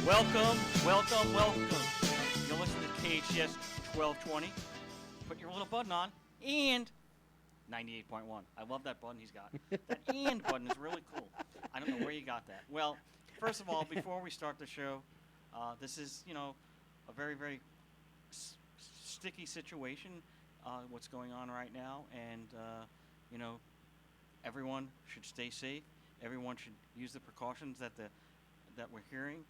Welcome, welcome, welcome. You're listening to KHTS 1220. Put your little button on, and 98.1. I love that button he's got. That and button is really cool. I don't know where you got that. Well, first of all, before we start the show, this is, a very, very sticky situation, what's going on right now, and, everyone should stay safe. Everyone should use the precautions that we're hearing.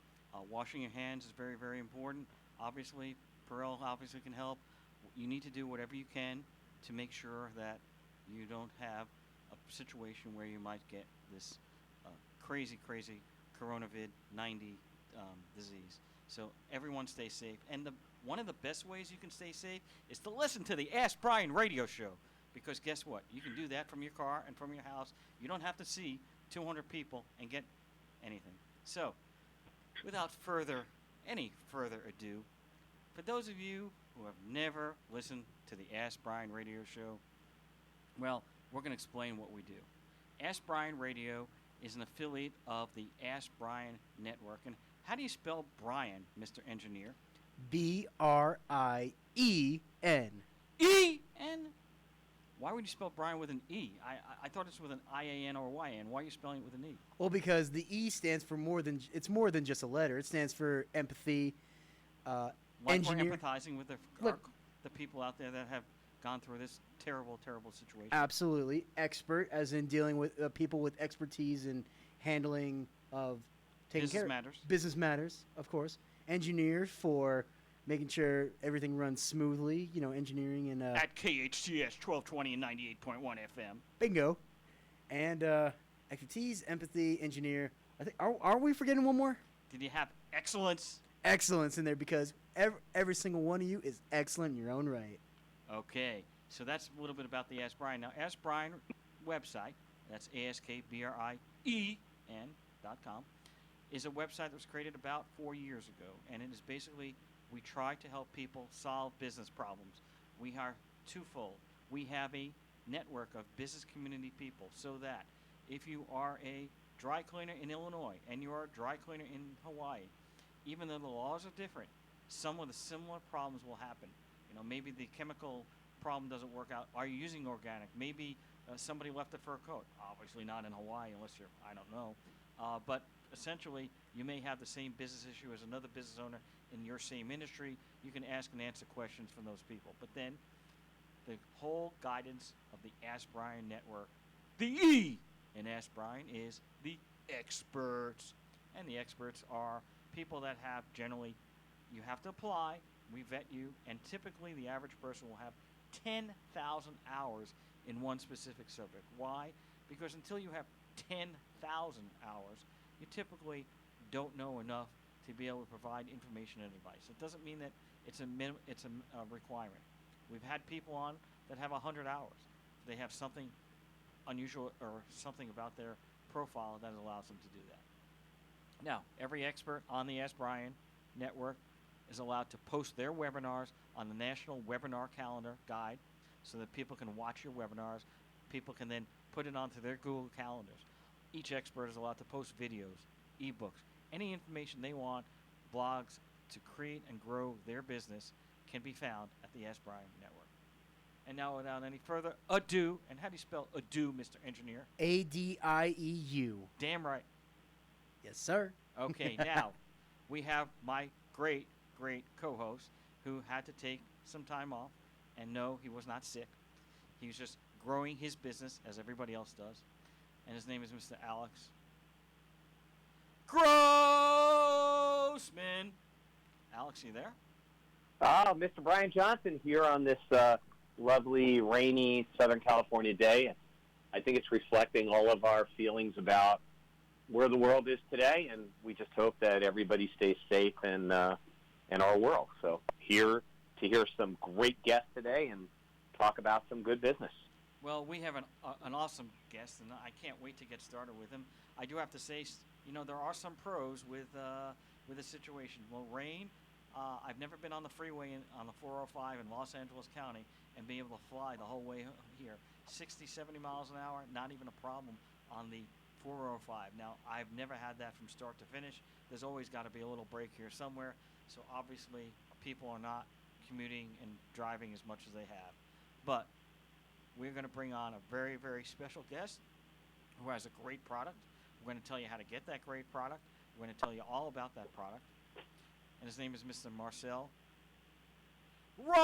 Washing your hands is very, very important. Obviously, Perel obviously can help. You need to do whatever you can to make sure that you don't have a situation where you might get this crazy coronavirus 90 disease. So everyone stay safe. And one of the best ways you can stay safe is to listen to the Ask Brien radio show. Because guess what? You can do that from your car and from your house. You don't have to see 200 people and get anything. So, without any further ado, for those of you who have never listened to the Ask Brien radio show, well, we're going to explain what we do. Ask Brien Radio is an affiliate of the Ask Brien Network. And how do you spell Brien, Mr. Engineer? Brien. E-N? Why would you spell Brien with an E? I thought it's with an I-A-N or Y-A-N. Why are you spelling it with an E? Well, because the E stands for more than just a letter. It stands for empathy, engineer. We're empathizing with the people out there that have gone through this terrible, terrible situation. Absolutely. Expert, as in dealing with people with expertise in handling of taking business care matters. Business matters, of course. Engineer for making sure everything runs smoothly, engineering and at KHTS 1220 and 98.1 FM. Bingo. And expertise, empathy, engineer. I think are we forgetting one more? Did you have excellence? Excellence in there, because every single one of you is excellent in your own right. Okay. So that's a little bit about the Ask Brien. Now, Ask Brien website, that's AskBrien.com, is a website that was created about 4 years ago, and it is basically, we try to help people solve business problems. We are twofold. We have a network of business community people, so that if you are a dry cleaner in Illinois and you are a dry cleaner in Hawaii, even though the laws are different, some of the similar problems will happen. Maybe the chemical problem doesn't work out. Are you using organic? Maybe somebody left a fur coat. Obviously not in Hawaii unless you're, I don't know. But essentially, you may have the same business issue as another business owner in your same industry. You can ask and answer questions from those people. But then, the whole guidance of the Ask Brien Network, the E in Ask Brien, is the experts. And the experts are people that have generally, you have to apply, we vet you, and typically the average person will have 10,000 hours in one specific subject. Why? Because until you have 10,000 hours, you typically don't know enough to be able to provide information and advice. It doesn't mean that it's a requirement. We've had people on that have 100 hours. They have something unusual or something about their profile that allows them to do that. Now, every expert on the Ask Brien Network is allowed to post their webinars on the National Webinar Calendar Guide so that people can watch your webinars. People can then put it onto their Google Calendars. Each expert is allowed to post videos, ebooks, any information they want, blogs to create and grow their business can be found at the Ask Brien Network. And now, without any further ado, and how do you spell ado, Mr. Engineer? Adieu. Damn right. Yes, sir. Okay, now we have my great co-host who had to take some time off, and no, he was not sick. He was just growing his business as everybody else does, and his name is Mr. Alex Grossman. Alex, you there? Mr. Brien Johnson here on this lovely, rainy Southern California day. I think it's reflecting all of our feelings about where the world is today, and we just hope that everybody stays safe in our world. So here to hear some great guests today and talk about some good business. Well, we have an awesome guest, and I can't wait to get started with him. I do have to say, there are some pros with the situation. Well, rain. I've never been on the freeway on the 405 in Los Angeles County and be able to fly the whole way here. 60, 70 miles an hour, not even a problem on the 405. Now, I've never had that from start to finish. There's always got to be a little break here somewhere. So obviously, people are not commuting and driving as much as they have. But we're going to bring on a very, very special guest who has a great product. We're going to tell you how to get that great product. We're going to tell you all about that product. And his name is Mr. Marcel Right.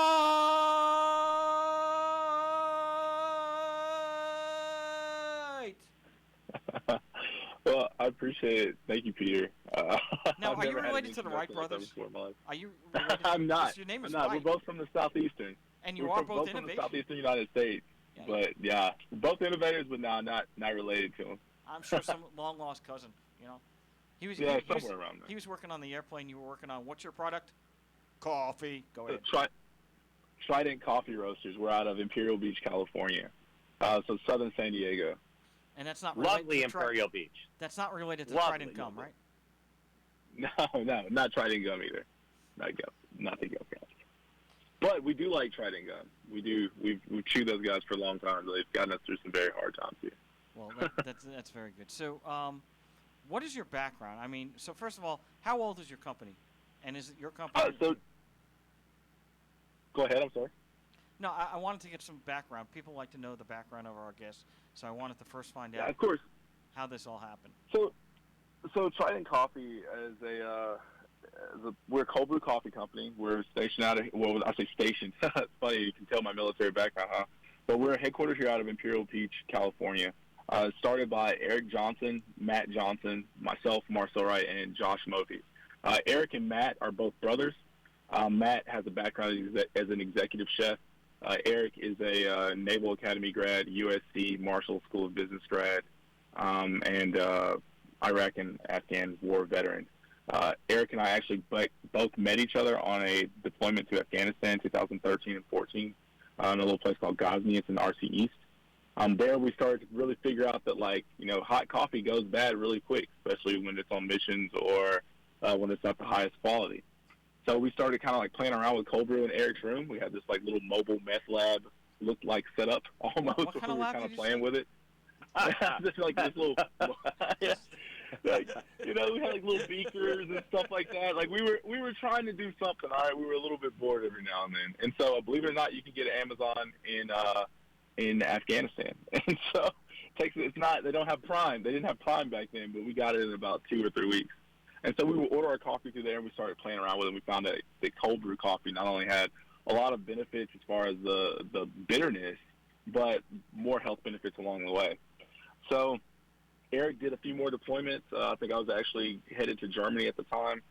Well, I appreciate it. Thank you, Peter. Now, I've are you never had related an to the Wright introduction like that brothers? before in my life. Are you related? I'm not. Your name is I'm not. Wright. We're both from the southeastern. And you We're are both both from the innovators. southeastern United States. Yeah. But yeah, both innovators, but now not related to them. I'm sure some long lost cousin. You know, he was Yeah, he was, somewhere around there. He was working on the airplane. You were working on what's your product? Coffee. Go ahead. Trident Coffee Roasters. We're out of Imperial Beach, California. So southern San Diego. And that's not related Lovely to Imperial Beach. That's not related to Lovely, Trident gum, lovely. right? No, not Trident gum either. Not the gum guys. But we do like Trident gum. We do. We've chewed those guys for a long time. They've gotten us through some very hard times here. Well, that's very good. So, what is your background? I mean, so first of all, how old is your company? And is it your company? Go ahead. I'm sorry. No, I wanted to get some background. People like to know the background of our guests, so I wanted to first find out Of course. how this all happened. So Trident Coffee is we're a cold brew coffee company. We're stationed out of, well, I say stationed. It's funny, you can tell my military background, huh? But we're headquartered here out of Imperial Beach, California. Started by Eric Johnson, Matt Johnson, myself, Marcel Wright, and Josh Murphy. Eric and Matt are both brothers. Matt has a background as an executive chef. Eric is a Naval Academy grad, USC, Marshall School of Business grad, and Iraq and Afghan war veteran. Eric and I actually both met each other on a deployment to Afghanistan in 2013 and 14 in a little place called Ghazni. It's in the RC East. There we started to really figure out that, like, you know, hot coffee goes bad really quick, especially when it's on missions or when it's not the highest quality. So we started kind of like playing around with cold brew in Eric's room. We had this like little mobile meth lab looked like setup almost. What kind we of were lab kind of did you playing say? with it. Just like this little, like, you know, we had like little beakers and stuff like that. Like we were trying to do something. All right, we were a little bit bored every now and then. And so, believe it or not, you can get it Amazon in Afghanistan. And so it's not, they don't have Prime. They didn't have Prime back then, but we got it in about 2 or 3 weeks. And so we would order our coffee through there, and we started playing around with it. And we found that cold brew coffee not only had a lot of benefits as far as the bitterness, but more health benefits along the way. So Eric did a few more deployments. I think I was actually headed to Germany at the time.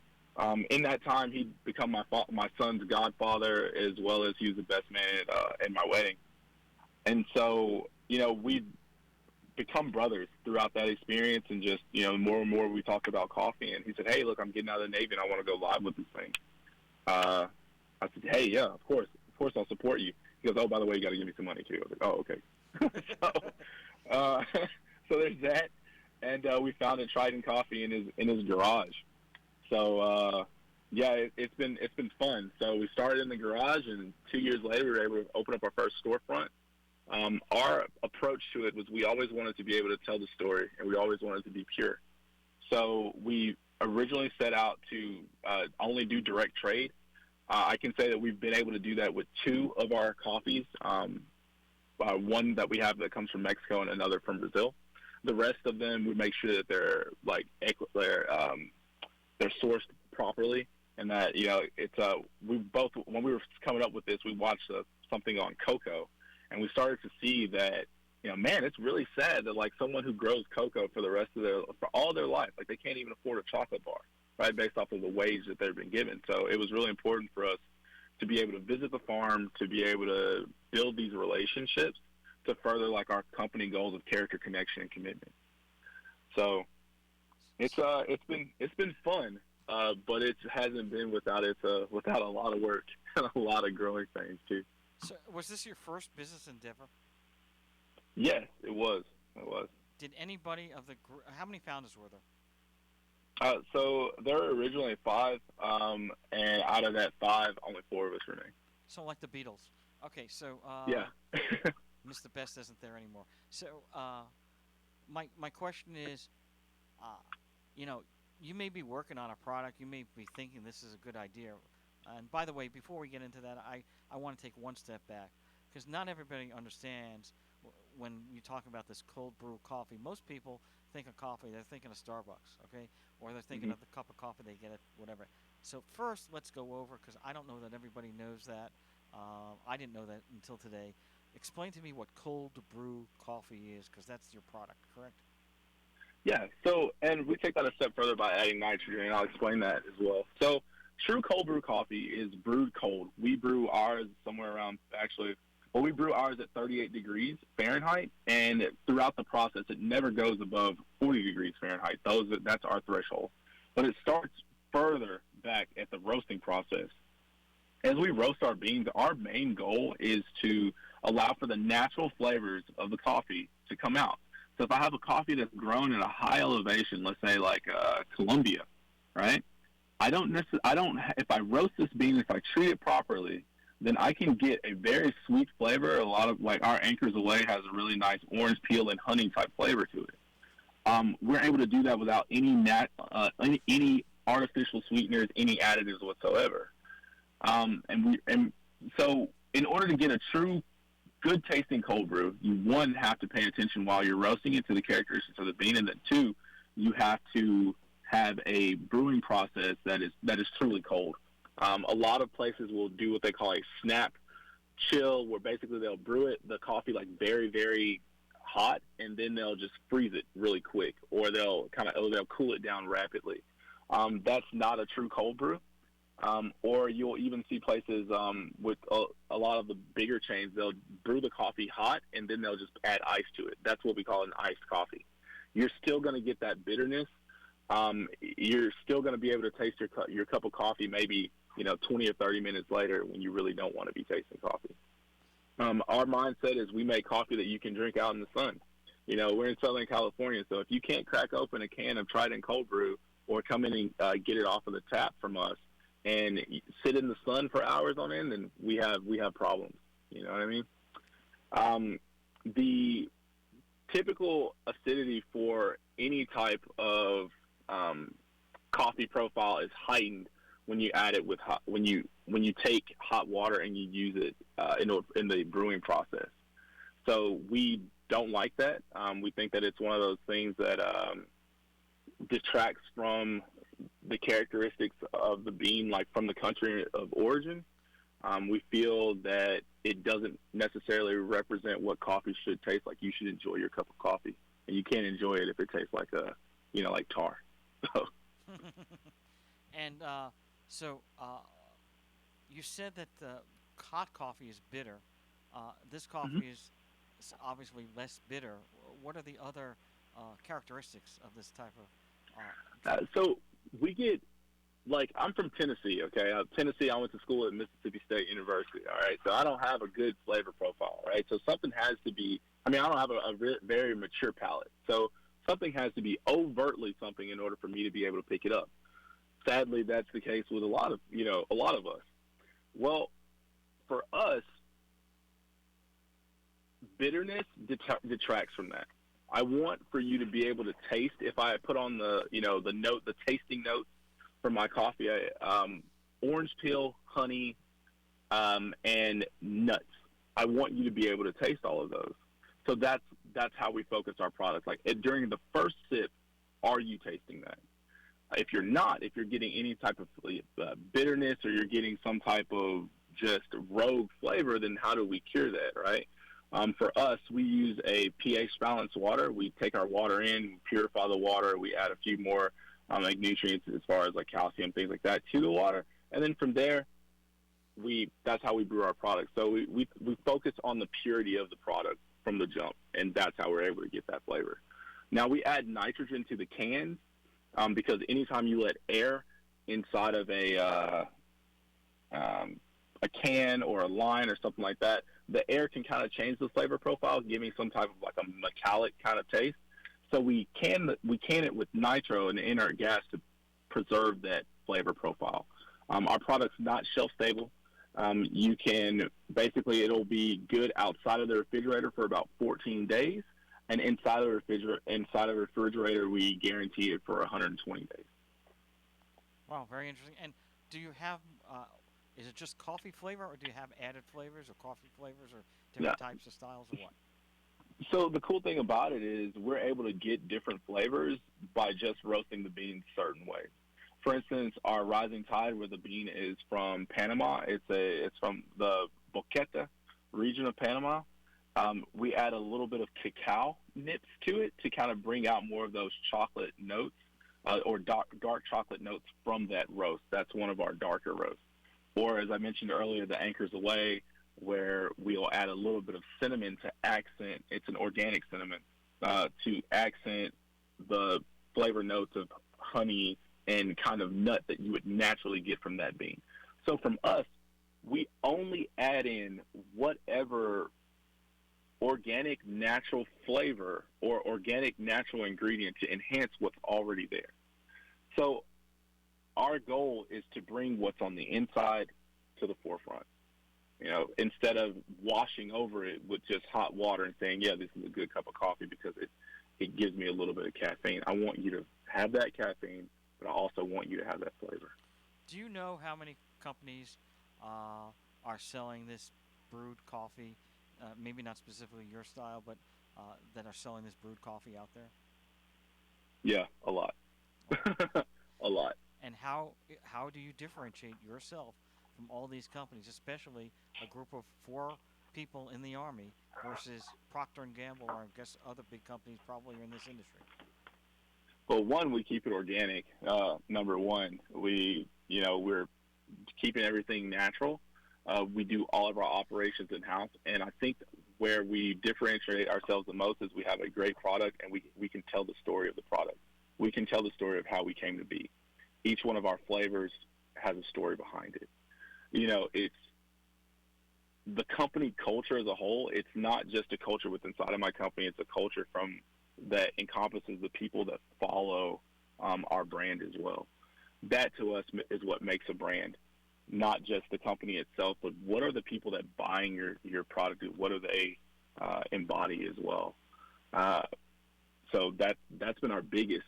In that time, he'd become my son's godfather, as well as he was the best man at my wedding. And so, you know, we'd become brothers throughout that experience, and just, you know, more and more we talked about coffee. And he said, "Hey, look, I'm getting out of the Navy and I want to go live with this thing." I said, "Hey, yeah, of course I'll support you." He goes, "Oh, by the way, you got to give me some money too." I was like, "Oh, okay." So there's that, and we founded Trident Coffee in his garage. So yeah, it's been fun. So we started in the garage, and 2 years later we were able to open up our first storefront. Our approach to it was we always wanted to be able to tell the story, and we always wanted to be pure. So we originally set out to only do direct trade. I can say that we've been able to do that with 2 of our coffees, one that we have that comes from Mexico and another from Brazil. The rest of them, we make sure that they're sourced properly, and that, you know, it's we both, when we were coming up with this, we watched something on cocoa. And we started to see that, you know, man, it's really sad that, like, someone who grows cocoa for all their life, like, they can't even afford a chocolate bar, right, based off of the wage that they've been given. So it was really important for us to be able to visit the farm, to be able to build these relationships to further, like, our company goals of character, connection, and commitment. So it's been fun, but it hasn't been without a lot of work and a lot of growing pains too. So, was this your first business endeavor? Yes, it was. Did anybody of how many founders were there? So there were originally 5, and out of that 5, only 4 of us remain. So like the Beatles. Okay, so yeah. Mr. Best isn't there anymore. So my question is, uh, you know, you may be working on a product, you may be thinking this is a good idea. And by the way, before we get into that, I want to take one step back because not everybody understands when you talk about this cold brew coffee. Most people think of coffee, they're thinking of Starbucks, okay? Or they're thinking of the cup of coffee they get at whatever. So first, let's go over, because I don't know that everybody knows that. I didn't know that until today. Explain to me what cold brew coffee is, because that's your product, correct? Yeah. So, and we take that a step further by adding nitrogen, and I'll explain that as well. So, true cold brew coffee is brewed cold. We brew ours somewhere around, actually, well, we brew ours at 38 degrees Fahrenheit, and throughout the process, it never goes above 40 degrees Fahrenheit. That's our threshold. But it starts further back at the roasting process. As we roast our beans, our main goal is to allow for the natural flavors of the coffee to come out. So if I have a coffee that's grown at a high elevation, let's say like Colombia, right? If I roast this bean, if I treat it properly, then I can get a very sweet flavor. A lot of, like, our Anchors Away has a really nice orange peel and honey type flavor to it. We're able to do that without any artificial sweeteners, any additives whatsoever. So in order to get a true good tasting cold brew, you, one, have to pay attention while you're roasting it to the characteristics of the bean, and then two, you have to have a brewing process that is truly cold. A lot of places will do what they call a snap chill, where basically they'll brew the coffee like very, very hot, and then they'll just freeze it really quick, or they'll cool it down rapidly. That's not a true cold brew. Or you'll even see places with a lot of the bigger chains, they'll brew the coffee hot, and then they'll just add ice to it. That's what we call an iced coffee. You're still going to get that bitterness. You're still going to be able to taste your cup of coffee maybe 20 or 30 minutes later when you really don't want to be tasting coffee. Our mindset is we make coffee that you can drink out in the sun. We're in Southern California, so if you can't crack open a can of Trident Cold Brew or come in and get it off of the tap from us and sit in the sun for hours on end, then we have problems. You know what I mean? The typical acidity for any type of coffee profile is heightened when you add it with when you take hot water and you use it in the brewing process. So we don't like that. We think that it's one of those things that detracts from the characteristics of the bean, like from the country of origin. We feel that it doesn't necessarily represent what coffee should taste like. You should enjoy your cup of coffee, and you can't enjoy it if it tastes like like tar. So. And so you said that hot coffee is bitter. This coffee is obviously less bitter. What are the other characteristics of this type of? So we get, like, I'm from Tennessee, okay? Tennessee, I went to school at Mississippi State University, all right? So I don't have a good flavor profile, right? So something has to be, I don't have a very mature palate. So something has to be overtly something in order for me to be able to pick it up. Sadly, that's the case with a lot of us. Well, for us, bitterness detracts from that. I want for you to be able to taste. If I put on the tasting notes for my coffee, orange peel, honey, and nuts. I want you to be able to taste all of those. So that's how we focus our products. Like, during the first sip, are you tasting that? If you're not, if you're getting any type of bitterness, or you're getting some type of just rogue flavor, then how do we cure that, right? For us, we use a pH balanced water. We take our water in, purify the water. We add a few more like nutrients as far as like calcium, things like that, to the water. And then from there, that's how we brew our product. So we focus on the purity of the product from the jump, and that's how we're able to get that flavor. Now, we add nitrogen to the cans because anytime you let air inside of a can or a line or something like that, the air can kind of change the flavor profile, giving some type of like a metallic kind of taste. So we can it with nitro and inert gas to preserve that flavor profile. Our product's not shelf stable. It'll be good outside of the refrigerator for about 14 days, And inside of the refrigerator, we guarantee it for 120 days. Wow, very interesting. And do you have, is it just coffee flavor, or do you have added flavors or coffee flavors or different types of styles, or what? So the cool thing about it is we're able to get different flavors by just roasting the beans certain ways. For instance, our Rising Tide, where the bean is from Panama, it's from the Boquete region of Panama. We add a little bit of cacao nips to it to kind of bring out more of those chocolate notes or dark chocolate notes from that roast. That's one of our darker roasts. Or, as I mentioned earlier, the Anchors Away, where we'll add a little bit of cinnamon to accent. It's an organic cinnamon to accent the flavor notes of honey and kind of nut that you would naturally get from that bean. So from us, we only add in whatever organic natural flavor or organic natural ingredient to enhance what's already there. So our goal is to bring what's on the inside to the forefront. You know, instead of washing over it with just hot water and saying, yeah, this is a good cup of coffee because it gives me a little bit of caffeine. I want you to have that caffeine, but I also want you to have that flavor. Do you know how many companies are selling this brewed coffee, maybe not specifically your style, but that are selling this brewed coffee out there? Yeah, a lot. A lot. And how do you differentiate yourself from all these companies, especially a group of 4 people in the Army versus Procter & Gamble, or I guess other big companies probably are in this industry? Well, one, we keep it organic. Number one, we're keeping everything natural. We do all of our operations in-house, and I think where we differentiate ourselves the most is we have a great product, and we can tell the story of the product. We can tell the story of how we came to be. Each one of our flavors has a story behind it. You know, it's the company culture as a whole. It's not just a culture within inside of my company. It's a culture that encompasses the people that follow our brand as well. That to us is what makes a brand, not just the company itself, but what are the people that buying your product? What do they embody as well? So that's been our biggest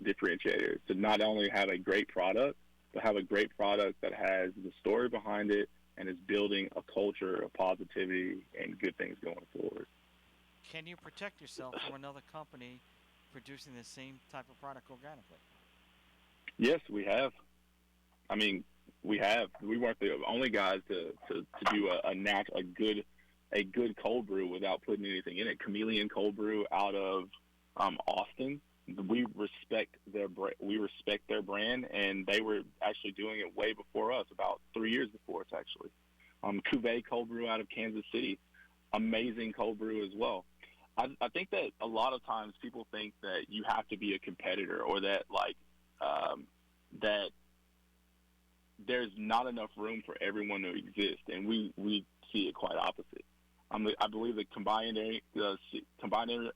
differentiator, to not only have a great product, but have a great product that has the story behind it and is building a culture of positivity and good things going forward. Can you protect yourself from another company producing the same type of product organically? Yes, we have. I mean, we have. We weren't the only guys to do a good cold brew without putting anything in it. Chameleon Cold Brew out of Austin. We respect their brand, and they were actually doing it way before us, about 3 years before us actually. Cuvée Cold Brew out of Kansas City, amazing cold brew as well. I think that a lot of times people think that you have to be a competitor, or that that there's not enough room for everyone to exist, and we see it quite opposite. I believe the combined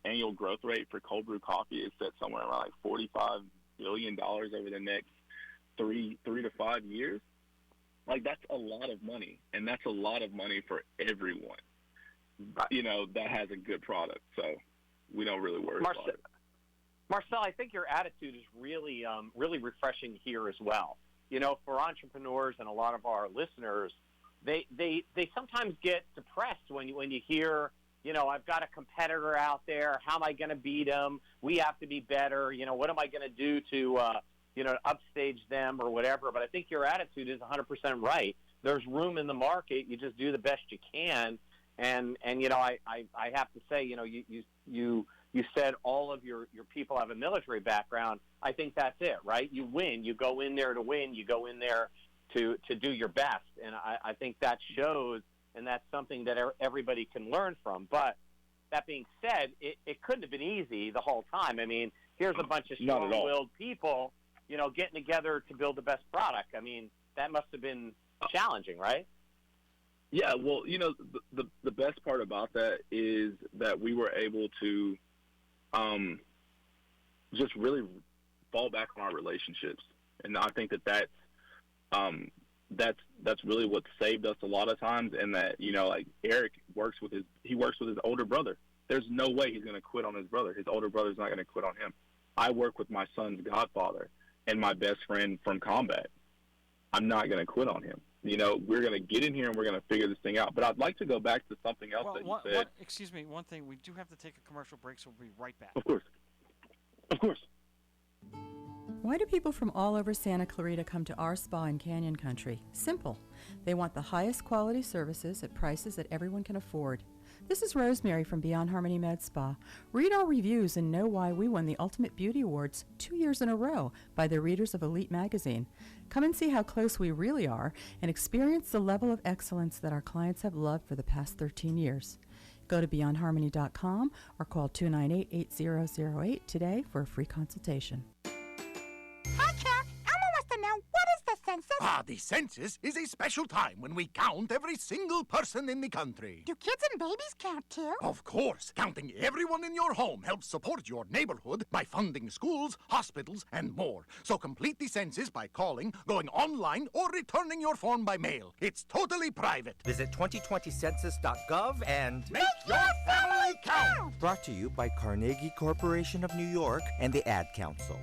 annual growth rate for cold brew coffee is set somewhere around like $45 billion over the next three to 5 years. Like, that's a lot of money, and that's a lot of money for everyone, you know, that has a good product. So we don't really worry about it. Marcel, I think your attitude is really refreshing here as well. You know, for entrepreneurs and a lot of our listeners, they sometimes get depressed when you hear, you know, I've got a competitor out there. How am I going to beat them? We have to be better. You know, what am I going to do to, upstage them or whatever? But I think your attitude is 100% right. There's room in the market. You just do the best you can. And you know, I have to say, you know, you said all of your people have a military background. I think that's it, right? You win. You go in there to win. You go in there to do your best. And I think that shows, and that's something that everybody can learn from. But that being said, it couldn't have been easy the whole time. I mean, here's a bunch of strong-willed people, you know, getting together to build the best product. I mean, that must have been challenging, right? Yeah, well, you know, the best part about that is that we were able to just really fall back on our relationships. And I think that's really what saved us a lot of times. And that, you know, like Eric works with his older brother there's no way he's going to quit on his brother. His older brother's not going to quit on him. I work with my son's godfather and my best friend from combat. I'm not going to quit on him. You know, we're going to get in here and we're going to figure this thing out. But I'd like to go back to something else that you said. Excuse me, one thing. We do have to take a commercial break, so we'll be right back. Of course. Of course. Why do people from all over Santa Clarita come to our spa in Canyon Country? Simple. They want the highest quality services at prices that everyone can afford. This is Rosemary from Beyond Harmony Med Spa. Read our reviews and know why we won the Ultimate Beauty Awards 2 years in a row by the readers of Elite magazine. Come and see how close we really are and experience the level of excellence that our clients have loved for the past 13 years. Go to beyondharmony.com or call 298-8008 today for a free consultation. Hi, Cat. Elmo wants to know, what is the census? The census is a special time when we count every single person in the country. Do kids and babies count, too? Of course, counting everyone in your home helps support your neighborhood by funding schools, hospitals, and more. So complete the census by calling, going online, or returning your form by mail. It's totally private. Visit 2020census.gov and Make your family count! Brought to you by Carnegie Corporation of New York and the Ad Council.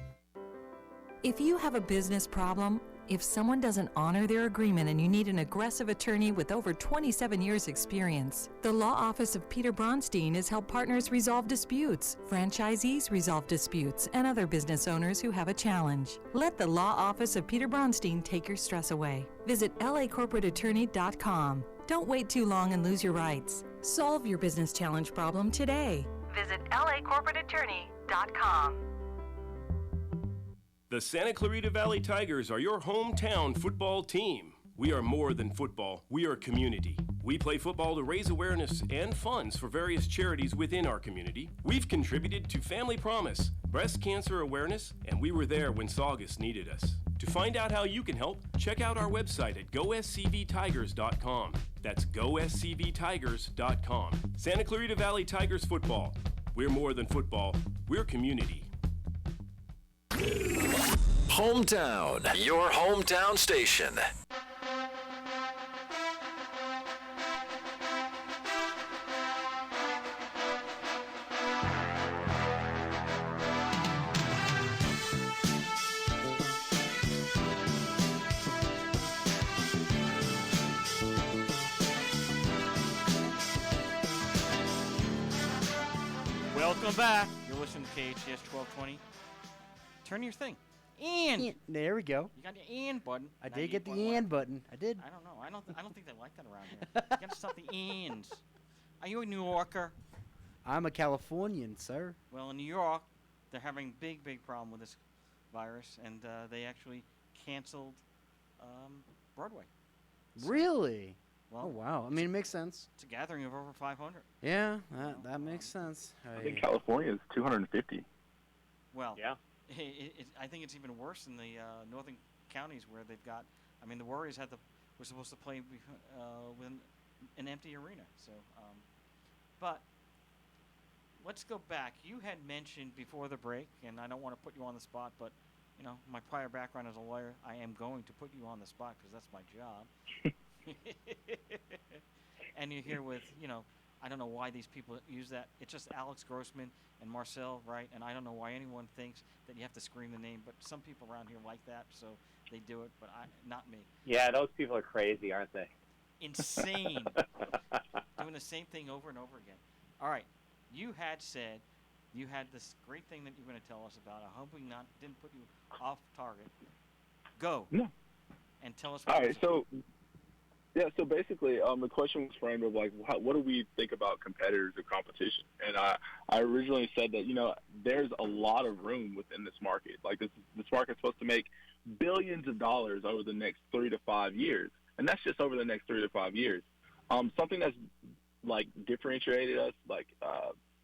If you have a business problem, if someone doesn't honor their agreement and you need an aggressive attorney with over 27 years experience, the Law Office of Peter Bronstein has helped partners resolve disputes, franchisees resolve disputes, and other business owners who have a challenge. Let the Law Office of Peter Bronstein take your stress away. Visit lacorporateattorney.com. Don't wait too long and lose your rights. Solve your business challenge problem today. Visit lacorporateattorney.com. The Santa Clarita Valley Tigers are your hometown football team. We are more than football, we are community. We play football to raise awareness and funds for various charities within our community. We've contributed to Family Promise, breast cancer awareness, and we were there when Saugus needed us. To find out how you can help, check out our website at goscvtigers.com. That's goscvtigers.com. Santa Clarita Valley Tigers football. We're more than football, we're community. Hometown, your hometown station. Welcome back. You're listening to KHTS 1220. Turn your thing. And there we go. You got your and button. I did get the and button. I did. I don't know. I don't think they like that around here. You got to stop the ands. Are you a New Yorker? I'm a Californian, sir. Well, in New York, they're having big problem with this virus, and they actually canceled Broadway. So, really? Well, oh wow. I mean, it makes sense. It's a gathering of over 500. Yeah, that makes sense. I think California is 250. Well, yeah. I think it's even worse in the northern counties where they've got. I mean, the Warriors were supposed to play with an empty arena. So, but let's go back. You had mentioned before the break, and I don't want to put you on the spot, but you know, my prior background as a lawyer, I am going to put you on the spot because that's my job. And you're here with, you know, I don't know why these people use that. It's just Alex Grossman and Marcel, right? And I don't know why anyone thinks that you have to scream the name, but some people around here like that, so they do it, but not me. Yeah, those people are crazy, aren't they? Insane. Doing the same thing over and over again. All right. You had said you had this great thing that you were going to tell us about. I hope we didn't put you off target. Go. No. And tell us. All right. So basically, the question was framed of like, what do we think about competitors or competition? And I originally said that, you know, there's a lot of room within this market. Like this market's supposed to make billions of dollars over the next 3 to 5 years, and that's just over the next 3 to 5 years. Something that's like differentiated us, like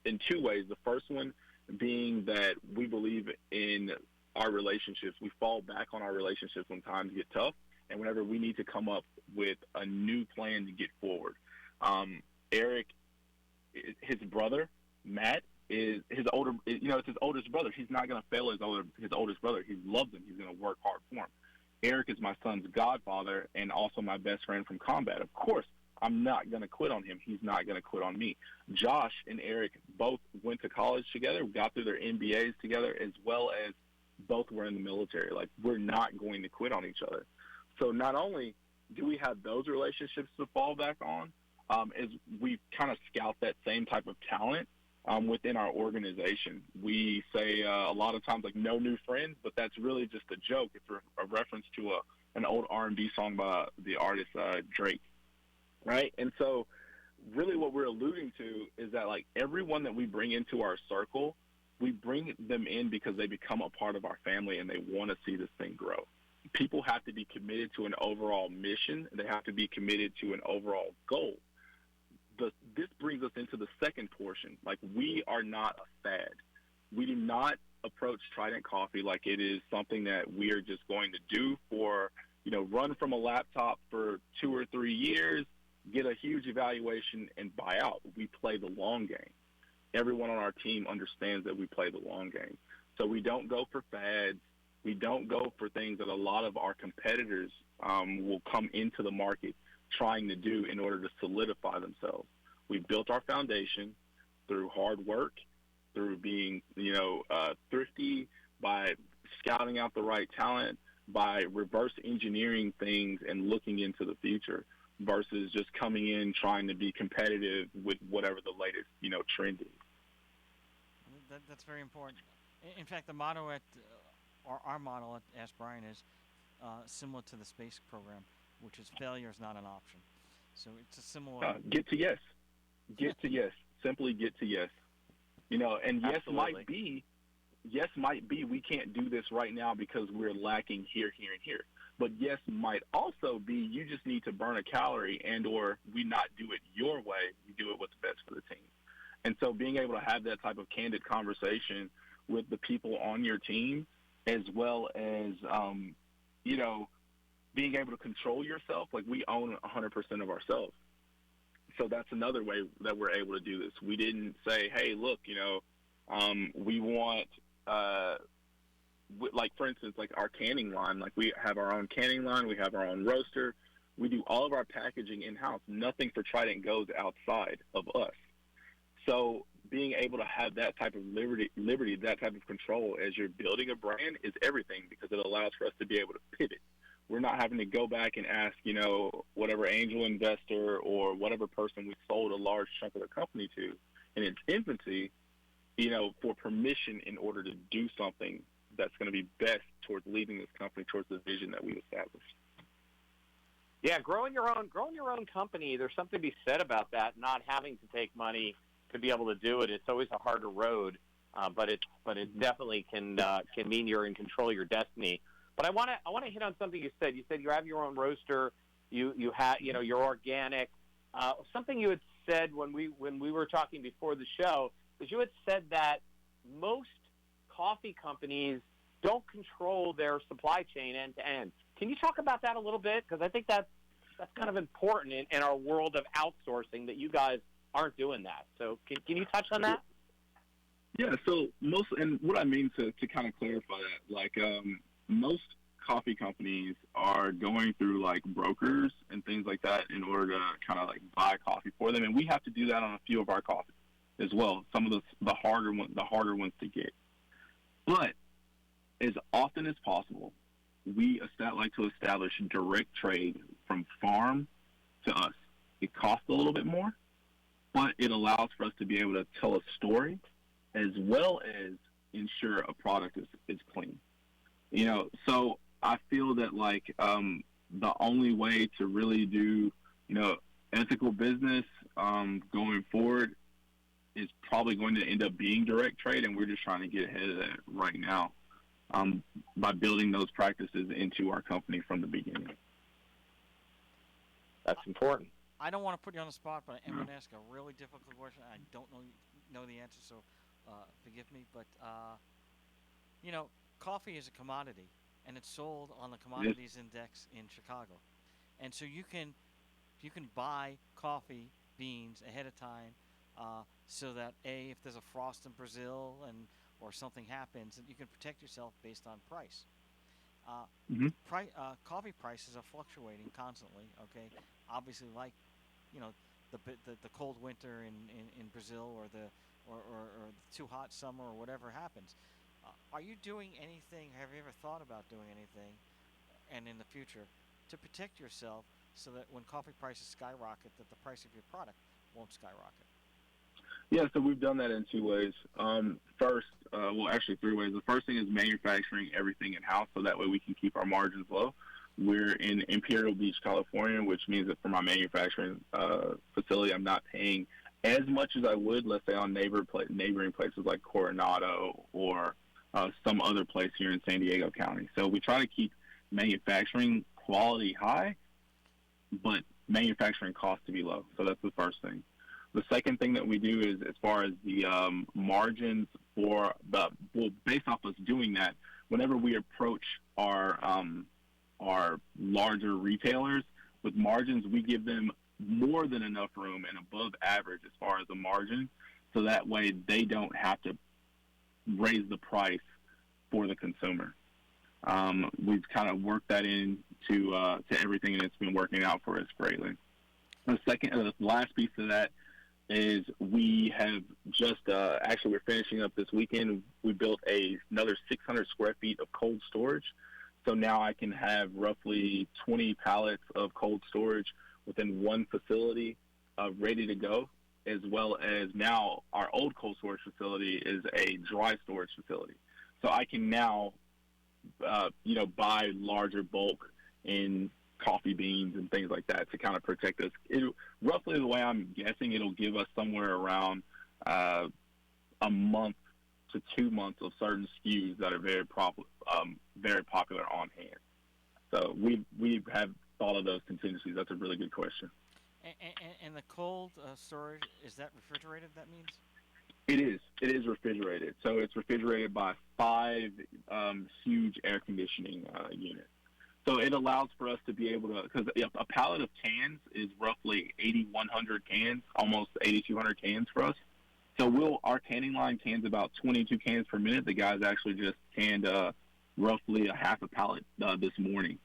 in two ways. The first one being that we believe in our relationships. We fall back on our relationships when times get tough, and whenever we need to come up with a new plan to get forward. Eric, his brother, Matt, is his older. You know, it's his oldest brother. He's not going to fail his oldest brother. He loves him. He's going to work hard for him. Eric is my son's godfather and also my best friend from combat. Of course, I'm not going to quit on him. He's not going to quit on me. Josh and Eric both went to college together, got through their MBAs together, as well as both were in the military. Like, we're not going to quit on each other. So not only do we have those relationships to fall back on, as we kind of scout that same type of talent within our organization. We say a lot of times, like, no new friends, but that's really just a joke. It's a reference to an old R&B song by the artist Drake, right? And so really what we're alluding to is that, like, everyone that we bring into our circle, we bring them in because they become a part of our family and they want to see this thing grow. People have to be committed to an overall mission. They have to be committed to an overall goal. This brings us into the second portion. Like, we are not a fad. We do not approach Trident Coffee like it is something that we are just going to do for, run from a laptop for 2 or 3 years, get a huge evaluation, and buy out. We play the long game. Everyone on our team understands that we play the long game. So we don't go for fads. We don't go for things that a lot of our competitors will come into the market trying to do in order to solidify themselves. We've built our foundation through hard work, through being, thrifty, by scouting out the right talent, by reverse engineering things and looking into the future versus just coming in trying to be competitive with whatever the latest, trend is. That's very important. In fact, the motto our motto at Ask Brien is similar to the space program, which is failure is not an option. So it's a similar. Get to yes. Get to yes. Simply get to yes. And Absolutely. yes might be we can't do this right now because we're lacking here, here, and here. But yes might also be you just need to burn a calorie and or we not do it your way. We do it what's best for the team. And so being able to have that type of candid conversation with the people on your team, as well as, being able to control yourself, like, we own 100% of ourselves. So that's another way that we're able to do this. We didn't say, hey, look, we want, like, for instance, like our canning line, like we have our own canning line, we have our own roaster. We do all of our packaging in-house. Nothing for Trident goes outside of us. So being able to have that type of liberty, that type of control as you're building a brand is everything because it allows for us to be able to pivot. We're not having to go back and ask, whatever angel investor or whatever person we sold a large chunk of the company to in its infancy, for permission in order to do something that's going to be best towards leading this company towards the vision that we established. Yeah, growing your own company, there's something to be said about that, not having to take money to be able to do it. It's always a harder road, but it definitely can mean you're in control of your destiny. But I want to hit on something you said. You said you have your own roaster. You have you're organic. Something you had said when we were talking before the show is you had said that most coffee companies don't control their supply chain end to end. Can you talk about that a little bit? Because I think that's kind of important in our world of outsourcing that you guys aren't doing that. So can you touch on that? Yeah, so and what I mean to kind of clarify that, like, most coffee companies are going through, like, brokers and things like that in order to kind of, like, buy coffee for them, and we have to do that on a few of our coffees as well. Some of the harder ones to get. But as often as possible, we like to establish direct trade from farm to us. It costs a little bit more, but it allows for us to be able to tell a story as well as ensure a product is clean. So I feel that, like, the only way to really do, ethical business going forward is probably going to end up being direct trade, and we're just trying to get ahead of that right now by building those practices into our company from the beginning. That's important. I don't want to put you on the spot, but I'm going to ask a really difficult question. I don't know the answer, so forgive me. But, coffee is a commodity, and it's sold on the commodities index in Chicago. And so you can buy coffee beans ahead of time so that, if there's a frost in Brazil or something happens, you can protect yourself based on price. Coffee prices are fluctuating constantly, okay? Obviously, like the cold winter in Brazil or the too hot summer or whatever happens. Are you doing anything? Have you ever thought about doing anything, and in the future, to protect yourself so that when coffee prices skyrocket, that the price of your product won't skyrocket? Yeah, so we've done that in two ways. First, actually three ways. The first thing is manufacturing everything in-house so that way we can keep our margins low. We're in Imperial Beach, California, which means that for my manufacturing facility, I'm not paying as much as I would, let's say, on neighboring places like Coronado or some other place here in San Diego County. So we try to keep manufacturing quality high, but manufacturing costs to be low. So that's the first thing. The second thing that we do is, as far as the margins based off us doing that, whenever we approach our larger retailers with margins, we give them more than enough room and above average as far as the margin, so that way they don't have to raise the price for the consumer. We've kind of worked that into to everything, and it's been working out for us greatly. The last piece of that is we have just actually we're finishing up this weekend. We built another 600 square feet of cold storage. So now I can have roughly 20 pallets of cold storage within one facility ready to go, as well as now our old cold storage facility is a dry storage facility. So I can now, buy larger bulk in coffee beans and things like that to kind of protect us. Roughly the way I'm guessing, it'll give us somewhere around a month to 2 months of certain SKUs that are very popular on hand. So we have thought of those contingencies. That's a really good question. And the cold storage, is that refrigerated, that means? It is. It is refrigerated. So it's refrigerated by 5 huge air conditioning units. So it allows for us to be able to, because a pallet of cans is roughly 8,100 cans, almost 8,200 cans for us. So our canning line cans about 22 cans per minute. The guys actually just canned roughly a half a pallet this morning.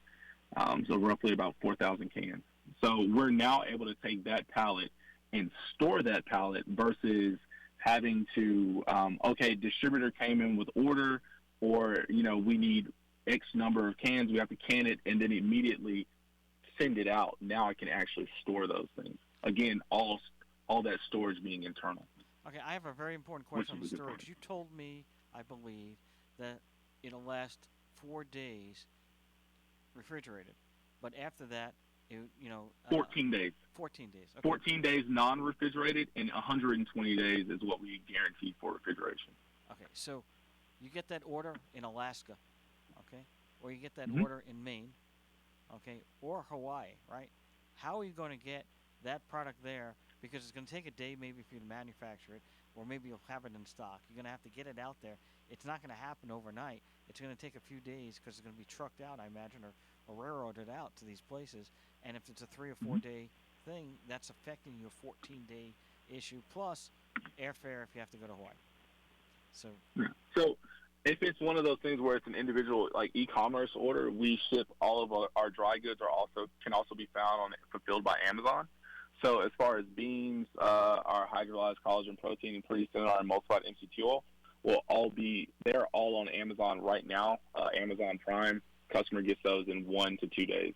So roughly about 4,000 cans. So we're now able to take that pallet and store that pallet versus having to, distributor came in with order, or, we need X number of cans, we have to can it and then immediately send it out. Now I can actually store those things. Again, all that storage being internal. Okay, I have a very important question on the storage. You told me, I believe, that it'll last 4 days refrigerated, but after that, 14 days. 14 days. Okay. 14 days non-refrigerated, and 120 days is what we guarantee for refrigeration. Okay, so you get that order in Alaska, okay, or you get that Mm-hmm. order in Maine, okay, or Hawaii, right? How are you going to get that product there? Because it's going to take a day maybe for you to manufacture it, or maybe you'll have it in stock. You're going to have to get it out there. It's not going to happen overnight. It's going to take a few days because it's going to be trucked out, I imagine, or railroaded out to these places. And if it's a 3 or 4 day thing, that's affecting your 14-day issue, plus airfare if you have to go to Hawaii. So if it's one of those things where it's an individual like e-commerce order, we ship all of our dry goods can also be found fulfilled by Amazon. So as far as beans, our hydrolyzed collagen protein, and pretty soon our emulsified MCT oil they're all on Amazon right now. Amazon Prime, customer gets those in 1 to 2 days.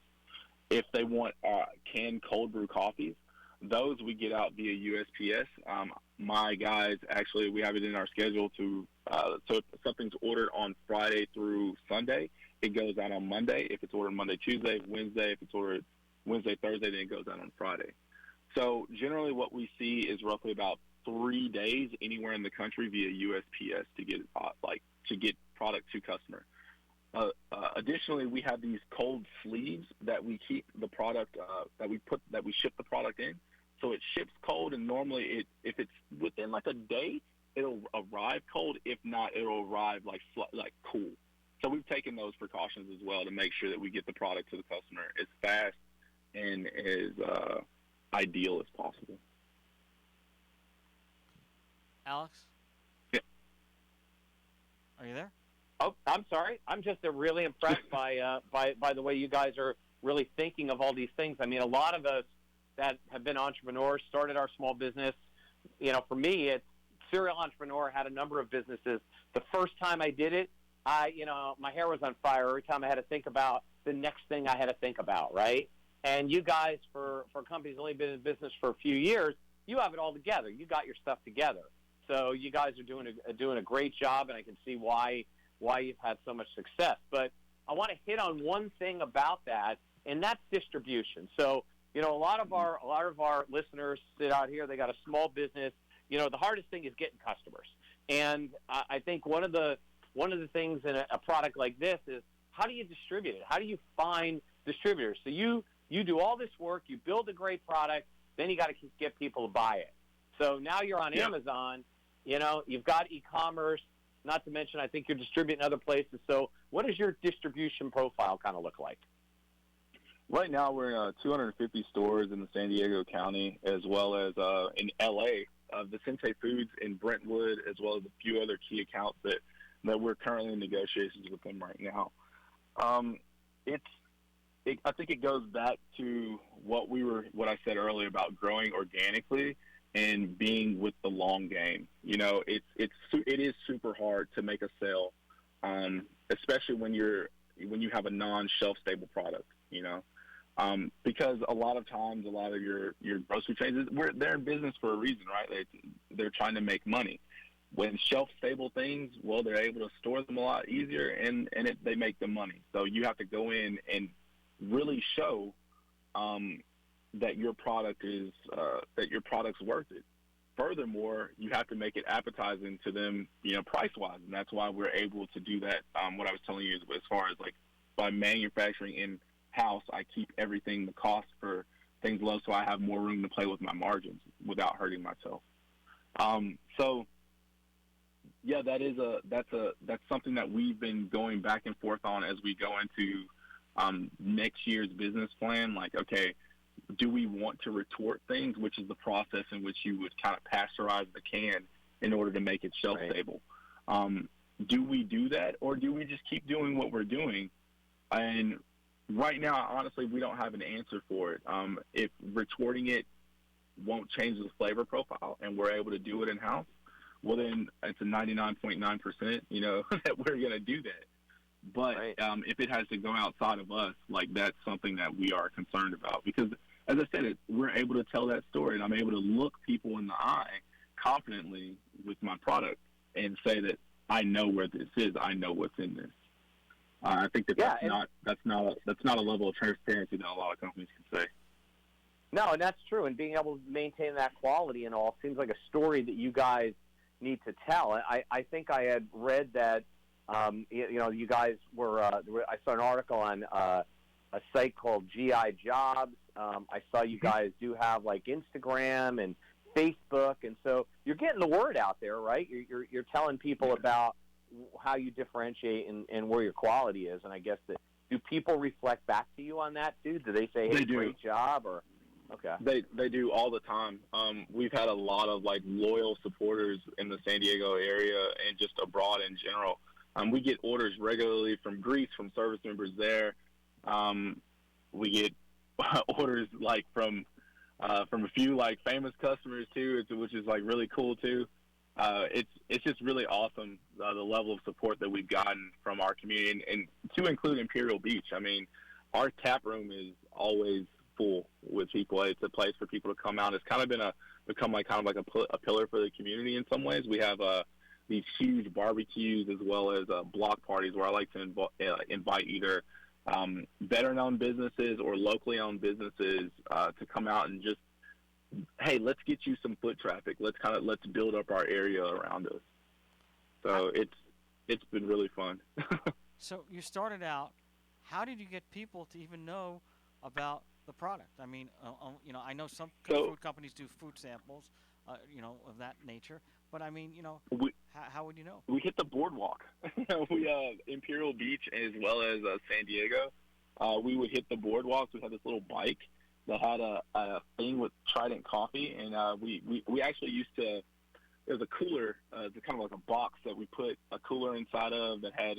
If they want canned cold brew coffees, those we get out via USPS. My guys, actually, we have it in our schedule so if something's ordered on Friday through Sunday, it goes out on Monday. If it's ordered Monday, Tuesday, Wednesday, if it's ordered Wednesday, Thursday, then it goes out on Friday. So generally what we see is roughly about 3 days anywhere in the country via USPS to get product to customer. Additionally, we have these cold sleeves that we keep the product that we ship the product in. So it ships cold, and normally if it's within like a day, it'll arrive cold. If not, it'll arrive like cool. So we've taken those precautions as well to make sure that we get the product to the customer as fast and as ideal as possible. Alex? Yeah. Are you there? Oh, I'm sorry. I'm just really impressed by the way you guys are really thinking of all these things. I mean, a lot of us that have been entrepreneurs, started our small business. For me, it's serial entrepreneur, had a number of businesses. The first time I did it, my hair was on fire every time I had to think about the next thing I had to think about, right? And you guys, for companies only been in business for a few years, you have it all together. You got your stuff together. So you guys are doing a great job, and I can see why you've had so much success. But I want to hit on one thing about that, and that's distribution. So, a lot of our listeners sit out here. They got a small business. The hardest thing is getting customers. And I think one of the things in a product like this is, how do you distribute it? How do you find distributors? So you do all this work, you build a great product, then you got to get people to buy it. So now you're on Amazon. You've got e-commerce. Not to mention, I think you're distributing other places. So what does your distribution profile kind of look like? Right now, we're in 250 stores in the San Diego County, as well as in L.A. Vicente Foods in Brentwood, as well as a few other key accounts that we're currently in negotiations with them right now. I think it goes back to what I said earlier about growing organically and being with the long game. It is super hard to make a sale, especially when you have a non-shelf stable product. Because a lot of times, a lot of your grocery chains, they're in business for a reason, right? They're trying to make money. When shelf-stable things, they're able to store them a lot easier, and they make them money. So you have to go in and really show that your product's worth it. Furthermore, you have to make it appetizing to them, price-wise, and that's why we're able to do that. What I was telling you is, as far as by manufacturing in-house, I keep everything, the cost for things low, so I have more room to play with my margins without hurting myself. Yeah, that's something that we've been going back and forth on as we go into next year's business plan. Okay, do we want to retort things, which is the process in which you would kind of pasteurize the can in order to make it shelf stable? Do we do that, or do we just keep doing what we're doing? And right now, honestly, we don't have an answer for it. If retorting it won't change the flavor profile and we're able to do it in-house, then it's a 99.9%, that we're going to do that. But if it has to go outside of us, that's something that we are concerned about. Because, as I said, we're able to tell that story, and I'm able to look people in the eye confidently with my product and say that I know where this is. I know what's in this. I think that's not a level of transparency that a lot of companies can say. No, and that's true. And being able to maintain that quality and all seems like a story that you guys need to tell. I think I had read that you guys were. I saw an article on a site called GI Jobs. I saw you guys do have Instagram and Facebook, and so you're getting the word out there, right? You're telling people about how you differentiate and where your quality is. And I guess do people reflect back to you on that too? Do they say, "Hey, great job," or? Okay. They do all the time. We've had a lot of loyal supporters in the San Diego area and just abroad in general. We get orders regularly from Greece, from service members there. We get orders from a few famous customers too, which is really cool too. It's just really awesome, the level of support that we've gotten from our community, and to include Imperial Beach. I mean, our tap room is always full with people. It's a place for people to come out. It's kind of become a pillar for the community in some ways. We have these huge barbecues as well as block parties where I like to invite either better-known businesses or locally owned businesses to come out and just, hey, let's get you some foot traffic. Let's build up our area around us. So it's been really fun. So you started out. How did you get people to even know about the product? I mean, I know some food companies do food samples, of that nature. But I mean, how would you know? We hit the boardwalk. Imperial Beach as well as San Diego. We would hit the boardwalks. We had this little bike that had a thing with Trident coffee, and we actually used to. There's a cooler, it's kind of like a box that we put a cooler inside of that had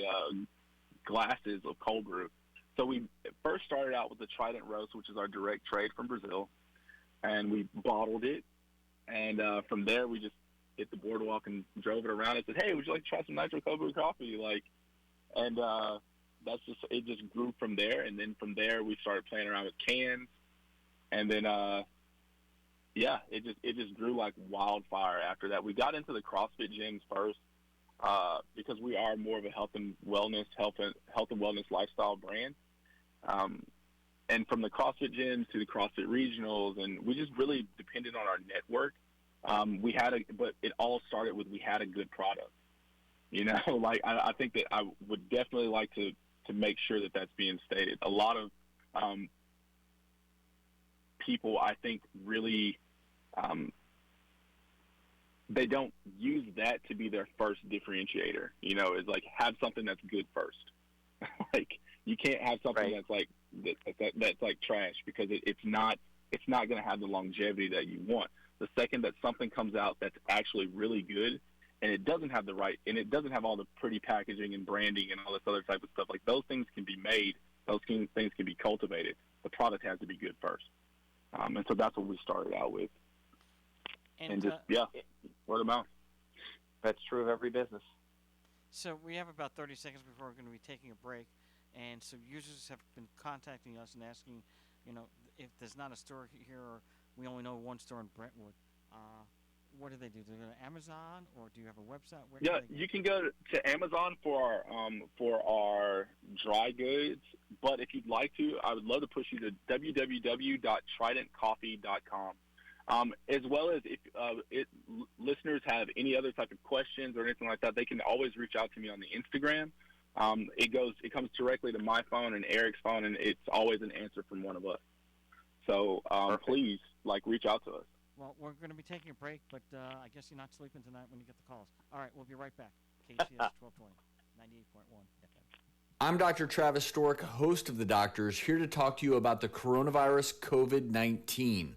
glasses of cold brew. So we first started out with the Trident roast, which is our direct trade from Brazil. and we bottled it. And from there, we just hit the boardwalk and drove it around and said, hey, would you like to try some nitro cocoa coffee? And it just grew from there. And then from there, we started playing around with cans. And then, it just grew like wildfire after that. We got into the CrossFit gyms first because we are more of a health and wellness lifestyle brand. And from the CrossFit gyms to the CrossFit regionals, and we just really depended on our network. But it all started with we had a good product. I think that I would definitely like to make sure that that's being stated. A lot of people, I think, really they don't use that to be their first differentiator. Is like have something that's good first. Like you can't have something that's like that's like trash because it's not going to have the longevity that you want. The second that something comes out that's actually really good and it doesn't have all the pretty packaging and branding and all this other type of stuff, like those things can be made, those things can be cultivated. The product has to be good first. And so that's what we started out with. And word of mouth. That's true of every business. So we have about 30 seconds before we're going to be taking a break. And so users have been contacting us and asking, if there's not a store here or we only know one store in Brentwood, what do they do? Do they go to Amazon or do you have a website? You can go to Amazon for our dry goods. But if you'd like to, I would love to push you to www.tridentcoffee.com. As well as if listeners have any other type of questions or anything like that, they can always reach out to me on the Instagram. It comes directly to my phone and Eric's phone, and it's always an answer from one of us. So please, reach out to us. Well, we're going to be taking a break, but I guess you're not sleeping tonight when you get the calls. All right, we'll be right back. KHTS 1220, 98.1 FM. I'm Dr. Travis Stork, host of The Doctors, here to talk to you about the coronavirus COVID-19.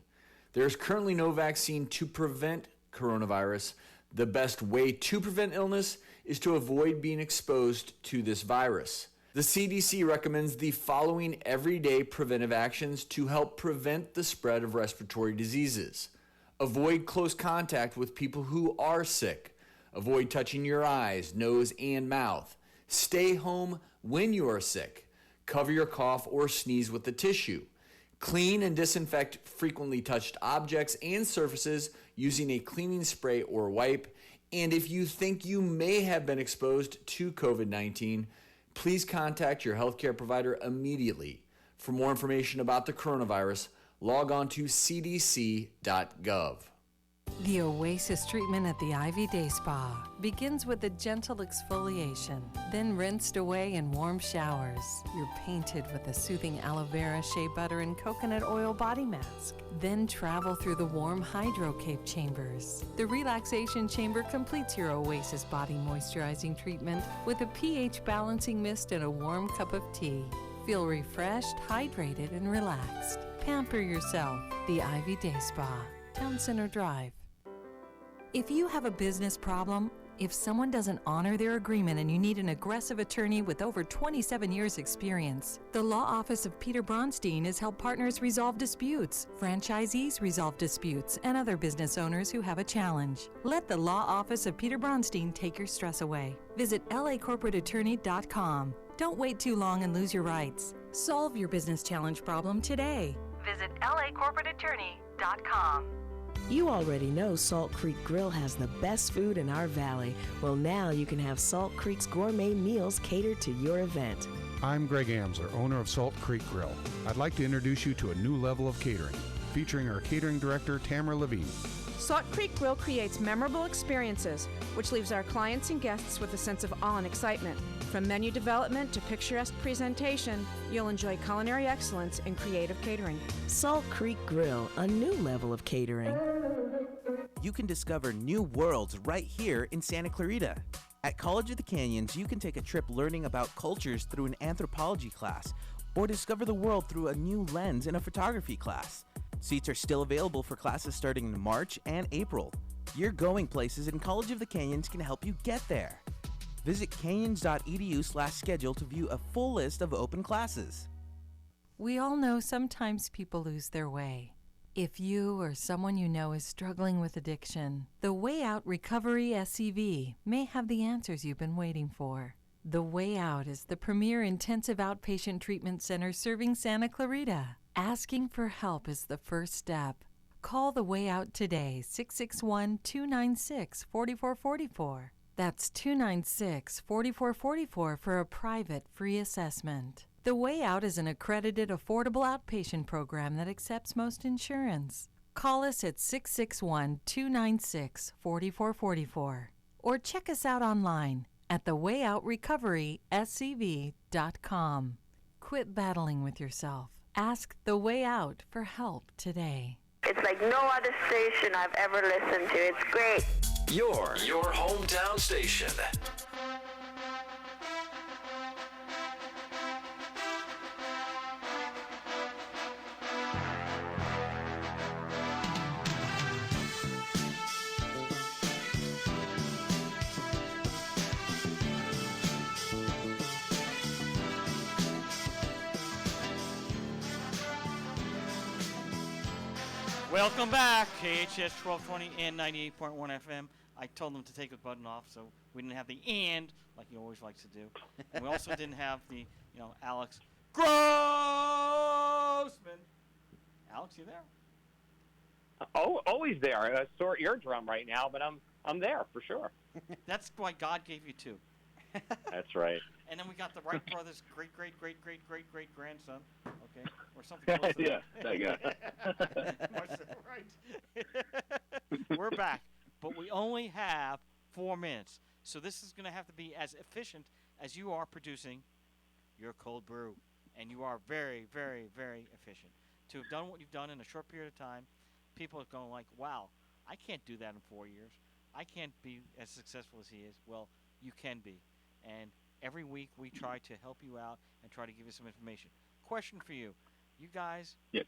There's currently no vaccine to prevent coronavirus. The best way to prevent illness is to avoid being exposed to this virus. The CDC recommends the following everyday preventive actions to help prevent the spread of respiratory diseases. Avoid close contact with people who are sick. Avoid touching your eyes, nose, and mouth. Stay home when you are sick. Cover your cough or sneeze with a tissue. Clean and disinfect frequently touched objects and surfaces using a cleaning spray or wipe. And if you think you may have been exposed to COVID-19, please contact your healthcare provider immediately. For more information about the coronavirus, log on to cdc.gov. The Oasis treatment at the Ivy Day Spa begins with a gentle exfoliation, then rinsed away in warm showers. You're painted with a soothing aloe vera, shea butter, and coconut oil body mask. Then travel through the warm Hydro Cape chambers. The relaxation chamber completes your Oasis body moisturizing treatment with a pH balancing mist and a warm cup of tea. Feel refreshed, hydrated, and relaxed. Pamper yourself. The Ivy Day Spa, Town Center Drive. If you have a business problem, if someone doesn't honor their agreement and you need an aggressive attorney with over 27 years experience, the law office of Peter Bronstein has helped partners resolve disputes, franchisees resolve disputes, and other business owners who have a challenge. Let the law office of Peter Bronstein take your stress away. Visit lacorporateattorney.com. Don't wait too long and lose your rights. Solve your business challenge problem today. Visit lacorporateattorney.com. You already know Salt Creek Grill has the best food in our valley. Well, now you can have Salt Creek's gourmet meals catered to your event. I'm Greg Amsler, owner of Salt Creek Grill. I'd like to introduce you to a new level of catering, featuring our catering director, Tamara Levine. Salt Creek Grill creates memorable experiences, which leaves our clients and guests with a sense of awe and excitement. From menu development to picturesque presentation, you'll enjoy culinary excellence and creative catering. Salt Creek Grill, a new level of catering. You can discover new worlds right here in Santa Clarita. At College of the Canyons, you can take a trip learning about cultures through an anthropology class, or discover the world through a new lens in a photography class. Seats are still available for classes starting in March and April. Your going places in College of the Canyons can help you get there. Visit canyons.edu/schedule to view a full list of open classes. We all know sometimes people lose their way. If you or someone you know is struggling with addiction, the Way Out Recovery SCV may have the answers you've been waiting for. The Way Out is the premier intensive outpatient treatment center serving Santa Clarita. Asking for help is the first step. Call The Way Out today, 661-296-4444. That's 296-4444 for a private free assessment. The Way Out is an accredited, affordable outpatient program that accepts most insurance. Call us at 661-296-4444 or check us out online at thewayoutrrecoveryscv.com. Quit battling with yourself. Ask The Way Out for help today. It's like no other station I've ever listened to. It's great. Your hometown station. Welcome back, KHTS 1220 and 98.1 FM. I told them to take the button off, so we didn't have the "and" like he always likes to do. And we also didn't have the, Alex Grossman. Alex, you there? Oh, always there. A sore eardrum right now, but I'm there for sure. That's why God gave you two. That's right. And then we got the Wright brothers' great grandson. Okay, or something close to Yeah, that guy. Marcel Wright. We're back, but we only have 4 minutes, so this is going to have to be as efficient as you are producing your cold brew, and you are very, very, very efficient. To have done what you've done in a short period of time, people are going like, "Wow, I can't do that in 4 years. I can't be as successful as he is." Well, you can be, and every week we try to help you out and try to give you some information. Question for you. You guys, Yep.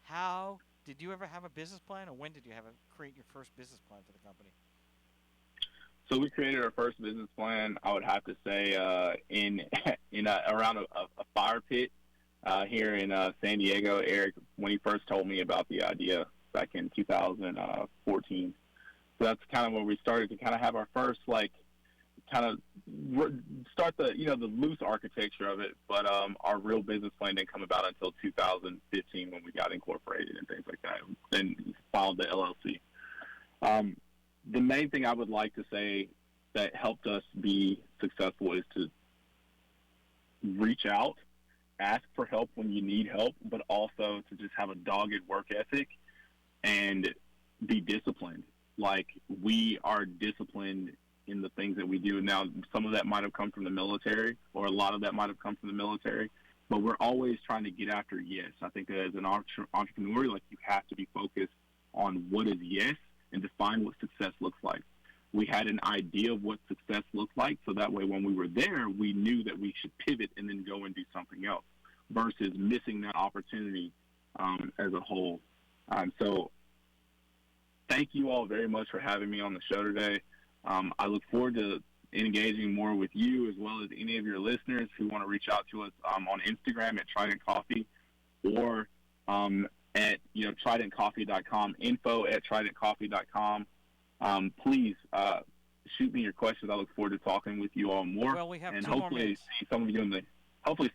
How did you ever have a business plan, or when did you create your first business plan for the company? So we created our first business plan, I would have to say, around a fire pit here in San Diego. Eric, when he first told me about the idea back in 2014. So that's kind of when we started to kind of have our first, start the loose architecture of it, but our real business plan didn't come about until 2015 when we got incorporated and things like that, and filed the LLC. The main thing I would like to say that helped us be successful is to reach out, ask for help when you need help, but also to just have a dogged work ethic and be disciplined. Like, we are disciplined in the things that we do. Now, some of that might have come from the military, or a lot of that might have come from the military, but we're always trying to get after yes. I think that as an entrepreneur, you have to be focused on what is yes and define what success looks like. We had an idea of what success looked like, so that way when we were there, we knew that we should pivot and then go and do something else versus missing that opportunity as a whole. So thank you all very much for having me on the show today. I look forward to engaging more with you as well as any of your listeners who want to reach out to us on Instagram at Trident Coffee or at tridentcoffee.com, info@tridentcoffee.com. Please shoot me your questions. I look forward to talking with you all more. Well, we have and 2 more hopefully minutes.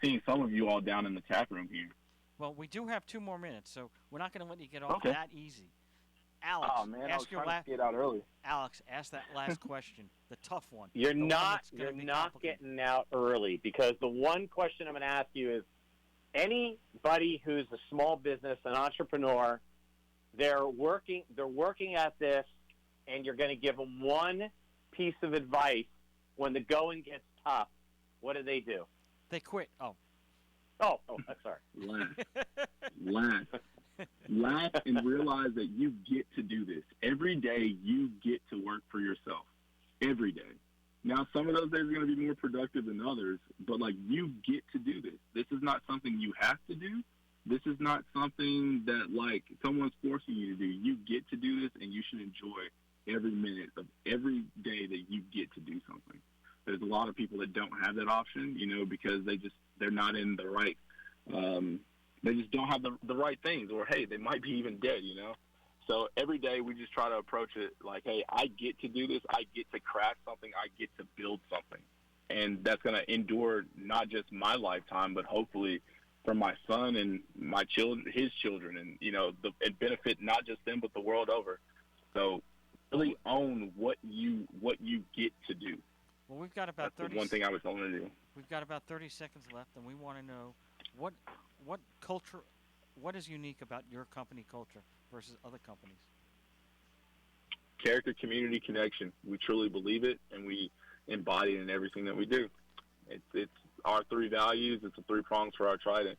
seeing some of you all down in the tap room here. Well, we do have 2 more minutes, so we're not going to let you get off Okay. that easy. Alex, Oh man, I was ask your trying to get out early. Alex, ask that last question, the tough one. You're the one not that's gonna be not complicated. getting out early, because the one question I'm going to ask you is, anybody who's a small business, an entrepreneur, they're working at this, and you're going to give them one piece of advice when the going gets tough. What do? They quit. Oh, I'm sorry. Laugh and realize that you get to do this. Every day you get to work for yourself. Every day. Now, some of those days are going to be more productive than others, but you get to do this. This is not something you have to do. This is not something that someone's forcing you to do. You get to do this, and you should enjoy every minute of every day that you get to do something. There's a lot of people that don't have that option, because they're not in the right They just don't have the right things, or, hey, they might be even dead, you know? So every day we just try to approach it like, hey, I get to do this. I get to craft something. I get to build something. And that's going to endure not just my lifetime, but hopefully for my son and my children, his children, and, you know, and benefit not just them, but the world over. So really own what you get to do. Well, we've got about That's the one thing I was telling to do. We've got about 30 seconds left, and we want to know what culture, what is unique about your company culture versus other companies? Character, community, connection. We truly believe it, and we embody it in everything that we do. It's our 3 values. It's the 3 prongs for our trident.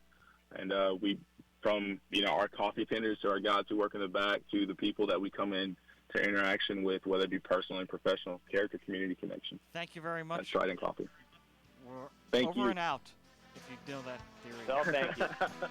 And we, from, you know, our coffee tenders to our guys who work in the back to the people that we come in to interaction with, whether it be personal and professional, character, community, connection. Thank you very much. That's Trident Coffee. We're Thank over you. and out, if you know that theory. So thank you.